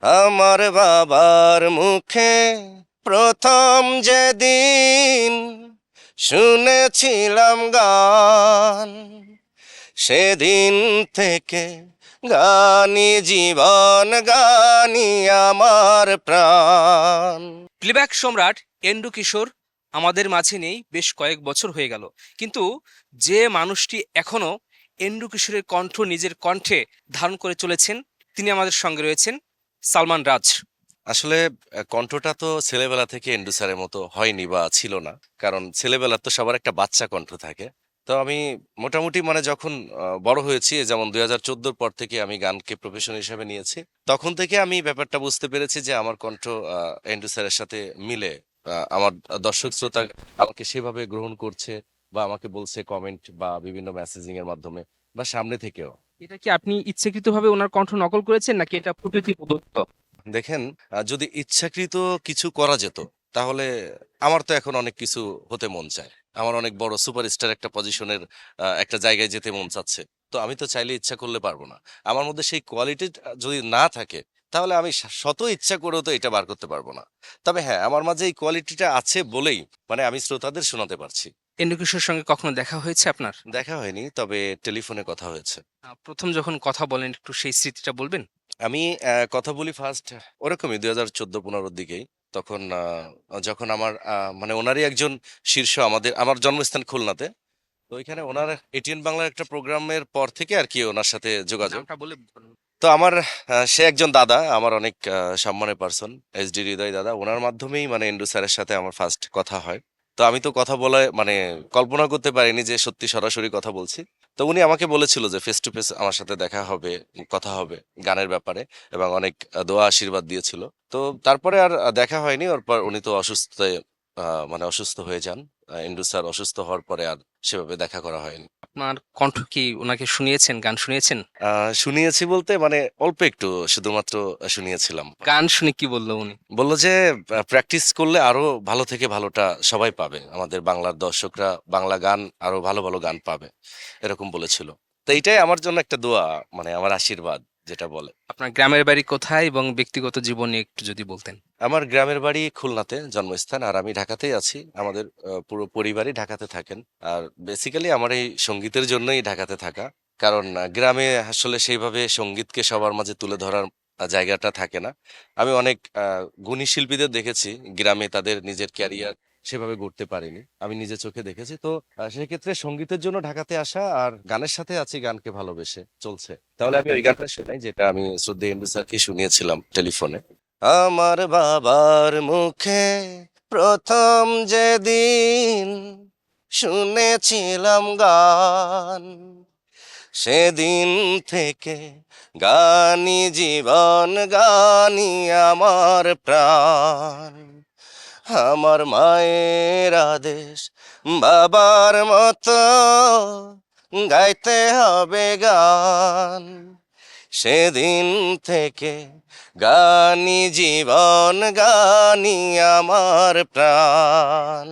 আমার বাবার মুখে প্রথম যেদিন শুনেছিলাম গান, সেদিন থেকে গানি জীবন, গানি আমার প্রাণ। প্লেব্যাক সম্রাট এন্ড্রু কিশোর আমাদের মাঝে নেই বেশ কয়েক বছর হয়ে গেল, কিন্তু যে মানুষটি এখনো এন্ড্রু কিশোরের কণ্ঠ নিজের কণ্ঠে ধারণ করে চলেছেন তিনি আমাদের সঙ্গে রয়েছেন সালমান রাজ। আসলে কণ্ঠটা তো ছেলেবেলা থেকে এন্ড্রু স্যারের মতো হয়নি বা ছিল না, কারণ ছেলেবেলা তো সবার একটা বাচ্চা কণ্ঠ থাকে। তো আমি মোটামুটি মানে যখন বড় হয়েছি, যেমন 2014 পর থেকে আমি গানকে প্রফেশন হিসেবে নিয়েছি, তখন থেকে আমি ব্যাপারটা বুঝতে পেরেছি যে আমার কণ্ঠ এন্ড্রু স্যারের সাথে মিলে। আমার দর্শক শ্রোতা আমাকে সেভাবে গ্রহণ করছে বা আমাকে বলছে কমেন্ট বা বিভিন্ন মেসেজিং এর মাধ্যমে বা সামনে থেকেও। এটা কি আপনি ইচ্ছাকৃতভাবে ওনার কণ্ঠ নকল করেছেন নাকি এটা প্রকৃতি প্রদত্ত? দেখেন, যদি ইচ্ছাকৃত কিছু করা যেত তাহলে আমার তো এখন অনেক কিছু হতে মন চায়। আমার অনেক বড় সুপারস্টার একটা পজিশনের একটা জায়গায় যেতে মন চাচ্ছে। তো আমি তো চাইলে ইচ্ছা করলে পারবো না। আমার মধ্যে সেই কোয়ালিটি যদি না থাকে, তাহলে আমি শত ইচ্ছা করেও তো এটা বার করতে পারবো না। তবে হ্যাঁ, আমার মাঝে এই কোয়ালিটিটা আছে বলেই মানে আমি শ্রোতাদের শোনাতে পারছি। এন্ড্রু কিশোরের সঙ্গে কখনো দেখা হয়েছে আপনার? দেখা হয়নি, তবে টেলিফোনে কথা হয়েছে। প্রথম যখন কথা বলেন একটু সেই স্মৃতিটা বলবেন? আমি কথা বলি ফার্স্ট ওরকমই 2014-15 দিকেই। তখন যখন আমার মানে ওনারই একজন শীর্ষ, আমার জন্মস্থান খুলনাতে। তো ওইখানে ওনার এটিএন বাংলার একটা প্রোগ্রামের পর থেকে আর কি ওনার সাথে যোগাযোগ। নামটা বলে। তো আমার সে একজন দাদা, আমার অনেক সম্মানের পার্সন, এসডি হৃদয় দাদা। ওনার মাধ্যমেই মানে এন্ড্রু স্যারের সাথে আমার ফার্স্ট কথা হয়। তো আমি তো কথা বলায় মানে কল্পনা করতে পারিনি যে সত্যি সরাসরি কথা বলছি। তো উনি আমাকে বলেছিল যে ফেস টু ফেস আমার সাথে দেখা হবে, কথা হবে গানের ব্যাপারে, এবং অনেক দোয়া আশীর্বাদ দিয়েছিল। তো তারপরে আর দেখা হয়নি। ওর পর উনি তো মানে অসুস্থ হয়ে যান। এন্ড্রু স্যার অসুস্থ হওয়ার পরে আর সেভাবে দেখা করা হয়নি। আপনার কণ্ঠ কি ওনাকে শুনিয়েছেন, গান শুনিয়েছেন? শুনিয়েছি বলতে মানে অল্প একটু শুধুমাত্র শুনিয়েছিলাম। গান শুনে কি বললো উনি? বলল যে প্র্যাকটিস করলে আরো ভালো থেকে ভালোটা সবাই পাবে, আমাদের বাংলার দর্শকরা বাংলা গান আরো ভালো ভালো গান পাবে, এরকম বলেছিল। তো এইটাই আমার জন্য একটা দোয়া, মানে আমার আশীর্বাদ যেটা বলে। আপনার গ্রামের বাড়ি কোথায় এবং ব্যক্তিগত জীবন নিয়ে একটু যদি বলতেন। আমার গ্রামের বাড়ি খুলনাতে জন্মস্থান, আর আমি ঢাকাতেই আছি। আমাদের পুরো পরিবারই ঢাকাতে থাকেন। আর বেসিক্যালি আমার এই সঙ্গীতের জন্যই ঢাকাতে থাকা, কারণ গ্রামে আসলে সেইভাবে সঙ্গীতকে সবার মাঝে তুলে ধরার জায়গাটা থাকে না। আমি অনেক গুণী শিল্পীদের দেখেছি গ্রামে, তাদের নিজের ক্যারিয়ার সেভাবে গড়তে পারেনি, আমি নিজে চোখে দেখেছি। তো সেক্ষেত্রে সঙ্গীতের জন্য ঢাকাতে আসা, আর গানের সাথে আছি গানকে ভালোবেসে চলছে। তাহলে আমি ওই গানটা শোনাই যেটা আমি শ্রদ্ধেয় এন্ড্রু স্যারকে শুনিয়েছিলাম টেলিফোনে। আমার বাবার মুখে প্রথম যেদিন শুনেছিলাম গান, সেদিন থেকে গানি জীবন, গানি আমার প্রাণ। আমার মায়ের আদেশ বাবার মতো গাইতে হবে গান, সেদিন থেকে গানি জীবন, গানি আমার প্রাণ।